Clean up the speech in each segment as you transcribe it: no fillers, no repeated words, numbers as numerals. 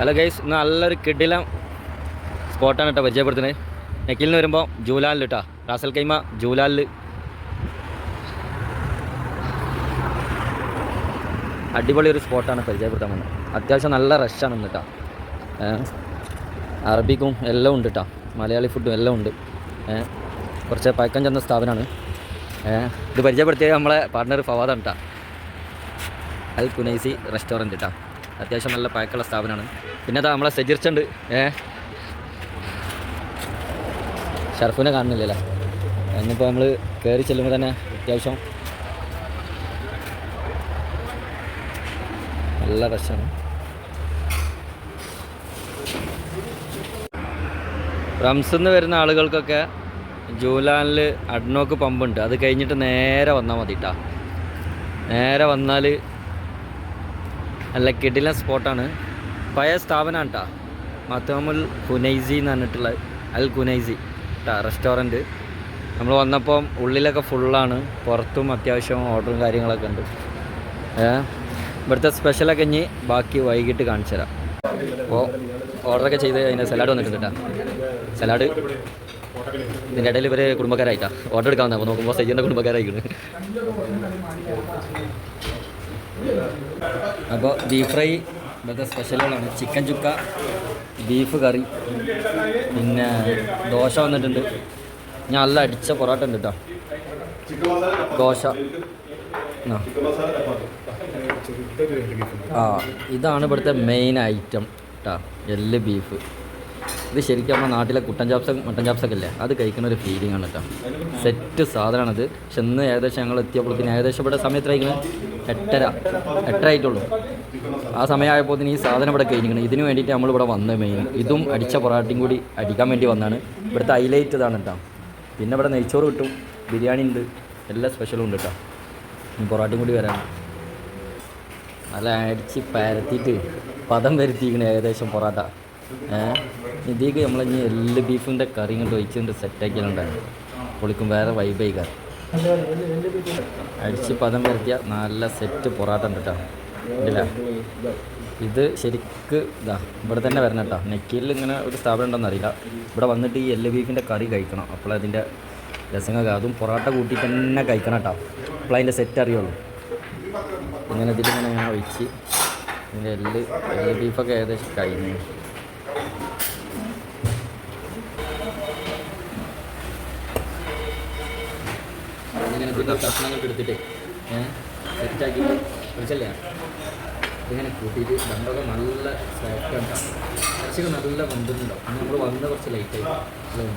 Hello guys, ഇന്ന് നല്ലൊരു കിടിലം സ്പോട്ടാണ് കേട്ടോ പരിചയപ്പെടുത്തുന്നത്. നെക്കിലിൽ നിന്ന് വരുമ്പോൾ ജൂലാലിൽ കേട്ടോ, റാസൽ കൈമ ജൂലാലിൽ അടിപൊളി ഒരു സ്പോട്ടാണ് പരിചയപ്പെടുത്താൻ വന്നത്. അത്യാവശ്യം നല്ല റഷാണ് ഇന്ന് കേട്ടോ. അറബിക്കും എല്ലാം ഉണ്ട് കേട്ടോ, മലയാളി ഫുഡും എല്ലാം ഉണ്ട്. കുറച്ച് പഴക്കം ചെന്ന സ്ഥാപനമാണ്. ഇത് പരിചയപ്പെടുത്തിയത് നമ്മളെ പാർട്ട്ണർ ഫവാദാണ് കേട്ടോ. അൽ കുനൈസി റെസ്റ്റോറൻറ്റ് കേട്ടോ. അത്യാവശ്യം നല്ല പഴക്കമുള്ള സ്ഥാപനമാണ്. പിന്നെ അതാ നമ്മളെ സജീർച്ചുണ്ട്. ഷർഫിനെ കാണുന്നില്ലല്ലോ. എന്നിപ്പോൾ നമ്മൾ കയറി ചെല്ലുമ്പോൾ തന്നെ അത്യാവശ്യം നല്ല റഷാണ്. റംസിന്ന് വരുന്ന ആളുകൾക്കൊക്കെ ജൂലാനിൽ അഡ്നോക്ക് പമ്പുണ്ട്. അത് കഴിഞ്ഞിട്ട് നേരെ വന്നാൽ മതി കേട്ടോ. നേരെ വന്നാൽ നല്ല കിടിലൻ സ്പോട്ടാണ്. പഴയ സ്ഥാപനമാണ് കേട്ടോ. മത്തമുൽ കുനൈസി എന്ന് പറഞ്ഞിട്ടുള്ള അൽ കുനൈസി കേട്ടോ റെസ്റ്റോറൻറ്റ്. നമ്മൾ വന്നപ്പം ഉള്ളിലൊക്കെ ഫുള്ളാണ്, പുറത്തും അത്യാവശ്യം ഓർഡറും കാര്യങ്ങളൊക്കെ ഉണ്ട്. ഇവിടുത്തെ സ്പെഷ്യലൊക്കെ ഇനി ബാക്കി വൈകിട്ട് കാണിച്ചു തരാം. അപ്പോൾ ഓർഡറൊക്കെ ചെയ്ത് അതിൻ്റെ സലാഡ് വന്നിട്ടുണ്ട് കേട്ടോ. സലാഡ് ഇതിൻ്റെ ഇടയിൽ ഇവർ കുടുംബക്കാരായിട്ടാണ് ഓർഡർ എടുക്കാവുന്ന. അപ്പോൾ നോക്കുമ്പോൾ സജീറിൻ്റെ കുടുംബക്കാരായിരിക്കുന്നു. അപ്പോൾ ബീഫ് ഫ്രൈ ഇവിടുത്തെ സ്പെഷ്യലുകളാണ്. ചിക്കൻ ചുക്ക, ബീഫ് കറി, പിന്നെ ദോശ വന്നിട്ടുണ്ട്. ഞാൻ നല്ല അടിച്ച പൊറോട്ട ഉണ്ട് കേട്ടോ. ദോശ ഇതാണ് ഇവിടുത്തെ മെയിൻ ഐറ്റം കേട്ടോ. എല്ല് ബീഫ്. ഇത് ശരിക്കും നമ്മുടെ നാട്ടിലെ കുട്ടൻ ചാപ്സ് മട്ടൻ ചാപ്സൊക്കെ ഇല്ലേ, അത് കഴിക്കുന്ന ഒരു ഫീലിംഗ് ആണ് കേട്ടോ. സെറ്റ് സാധനമാണിത്. പക്ഷെ ഇന്ന് ഏകദേശം ഞങ്ങൾ എത്തിയപ്പോഴത്തേന് ഏകദേശം ഇവിടെ സമയത്ത് കഴിക്കുന്നത് 8:30 ആയിട്ടുള്ളൂ. ആ സമയമായപ്പോൾ ഈ സാധനം ഇവിടെ കഴിഞ്ഞിരിക്കണം. ഇതിന് വേണ്ടിയിട്ട് നമ്മളിവിടെ വന്നത് മെയിൻ. ഇതും അടിച്ച പൊറാട്ടയും കൂടി അടിക്കാൻ വേണ്ടി വന്നതാണ്. ഇവിടുത്തെ ഹൈലൈറ്റ് ഇതാണ് കേട്ടോ. പിന്നെ ഇവിടെ നെയ്ച്ചോറ് കിട്ടും, ബിരിയാണി ഉണ്ട്, എല്ലാ സ്പെഷ്യലും ഉണ്ട് കേട്ടോ. പൊറാട്ടയും കൂടി വരാൻ നല്ല അടിച്ച് പരത്തിയിട്ട് പദം വരുത്തിയിരിക്കണം ഏകദേശം പൊറാട്ട. ഇതിലേക്ക് നമ്മളിനി എല്ല് ബീഫിൻ്റെ കറി ഇങ്ങോട്ട് ഒഴിച്ചുകൊണ്ട് സെറ്റാക്കിയിട്ടുണ്ടായിരുന്നു. പൊളിക്കും, വേറെ വൈബായി കറി അടിച്ച് പദം വരുത്തിയ നല്ല സെറ്റ് പൊറാട്ട ഉണ്ട് കേട്ടോ. ഇല്ല, ഇത് ശരിക്ക് ഇതാ ഇവിടെ തന്നെ വരണം കേട്ടോ. നെക്കിയിൽ ഇങ്ങനെ ഒരു സ്ഥാപനം ഉണ്ടോയെന്ന് അറിയില്ല. ഇവിടെ വന്നിട്ട് ഈ എല്ല് ബീഫിൻ്റെ കറി കഴിക്കണം. അപ്പോൾ അതിൻ്റെ രസങ്ങൾക്ക് അതും പൊറാട്ട കൂട്ടിയിട്ട് തന്നെ കഴിക്കണം കേട്ടോ. അപ്പോൾ അതിൻ്റെ സെറ്റ് അറിയുള്ളൂ. ഇങ്ങനെ ഇതിലിങ്ങനെ ഞാൻ ഒഴിച്ച് ഇതിൻ്റെ എല്ല് ബീഫൊക്കെ ഏകദേശം കഴിഞ്ഞു. ഇങ്ങനെ ഇതിൻ്റെ കഷ്ണങ്ങൾക്ക് എടുത്തിട്ട് സെറ്റാക്കിയിട്ട് വെച്ചല്ലേ ഇതിങ്ങനെ കൂട്ടിയിട്ട് രണ്ടൊക്കെ നല്ല സോഫ്റ്റ് ഉണ്ടാവും. ഇറച്ചിക്ക് നല്ല വെന്തിട്ടുണ്ടാവും. അന്ന് നമ്മൾ വന്ന കുറച്ച് ലൈറ്റായി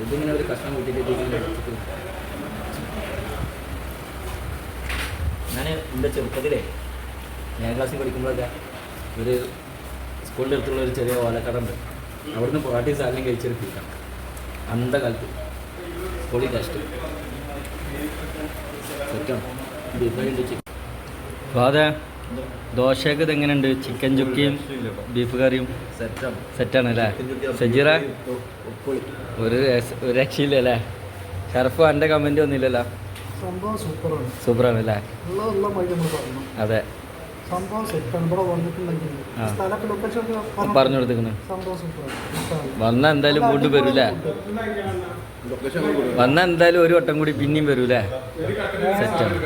ഇതിങ്ങനെ ഒരു കഷ്ണം കൂട്ടിയിട്ട് ഇതിങ്ങനെ എടുത്തിട്ട് ഞാൻ എൻ്റെ ചെറുപ്പത്തിലേ 7ാം ക്ലാസ്സിൽ പഠിക്കുമ്പോഴൊക്കെ ഒരു സ്കൂളിൻ്റെ അടുത്തുള്ള ഒരു ചെറിയ ഓലക്കട ഉണ്ട്. അവിടുന്ന് പൊറാട്ടയും സാധനം കഴിച്ചൊരു ഫീലാണ് അന്നത്തെ കാലത്ത്. സ്കൂളിൽ ടേസ്റ്റ് സെറ്റാണ്. അപ്പോൾ അതെ ദോശയൊക്കെ ഇതെങ്ങനെയുണ്ട്? ചിക്കൻ ചുക്കിയും ബീഫ് കറിയും സെറ്റാണ് അല്ലേ സജീറ? ഒരു രക്ഷയില്ല അല്ലേ? ഷർഫ് എൻ്റെ കമൻറ്റ് ഒന്നുമില്ലല്ലോ. സൂപ്പറാണ് അല്ലേ? അതെ, പറഞ്ഞു കൊടുത്തിരിക്കുന്നു. വന്നാൽ എന്തായാലും വീണ്ടും വരൂലേ? വന്നാൽ എന്തായാലും ഒരു വട്ടം കൂടി പിന്നെയും വരൂലേ? സെറ്റാണ്.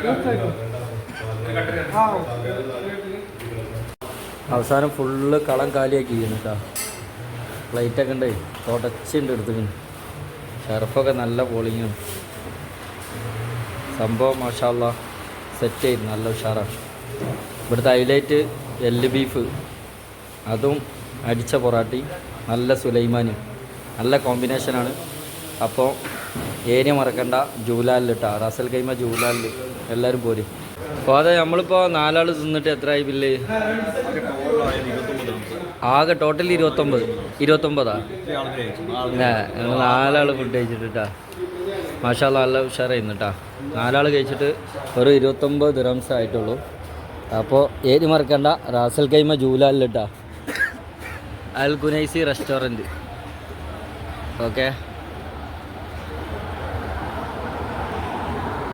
അവസാനം ഫുള്ള് കളം കാലിയാക്കി കേട്ടോ. പ്ലേറ്റൊക്കെ ഉണ്ട്, തുടച്ചുണ്ട് എടുത്തിരിക്കുന്നു. ഷർഫൊക്കെ നല്ല പോളിങ്ങും സംഭവം മാഷാ അല്ലാ സെറ്റ് ചെയ്ത് നല്ല ഉഷാറാണ്. ഇവിടുത്തെ ഹൈലൈറ്റ് എല്ല് ബീഫ്, അതും അടിച്ച പൊറാട്ടി, നല്ല സുലൈമാനും നല്ല കോമ്പിനേഷനാണ്. അപ്പോൾ ഏരിയ മറക്കണ്ട, ജൂലാലിൽ കേട്ടോ, റാസൽ കൈമ ജൂലാലിൽ എല്ലാവരും പോരും. അപ്പോൾ അതെ നമ്മളിപ്പോൾ 4 ആൾ തിന്നിട്ട് എത്രയായി ബില്ല്? ആകെ ടോട്ടൽ 29 ഞങ്ങൾ 4 ആൾ ഫുഡ് കഴിച്ചിട്ട് കേട്ടോ. മാഷാ അല്ലാ നല്ല ഉഷാറായിരുന്നു കേട്ടോ. 4 ആൾ കഴിച്ചിട്ട് ഒരു 29 ദിർഹംസ് ആയിട്ടുള്ളൂ. അപ്പോൾ ഏരി മറക്കണ്ട, റാസൽ കൈമ ജൂലാലിൽ കേട്ടോ, അൽ കുനൈസി റെസ്റ്റോറൻറ്റ്. ഓക്കെ.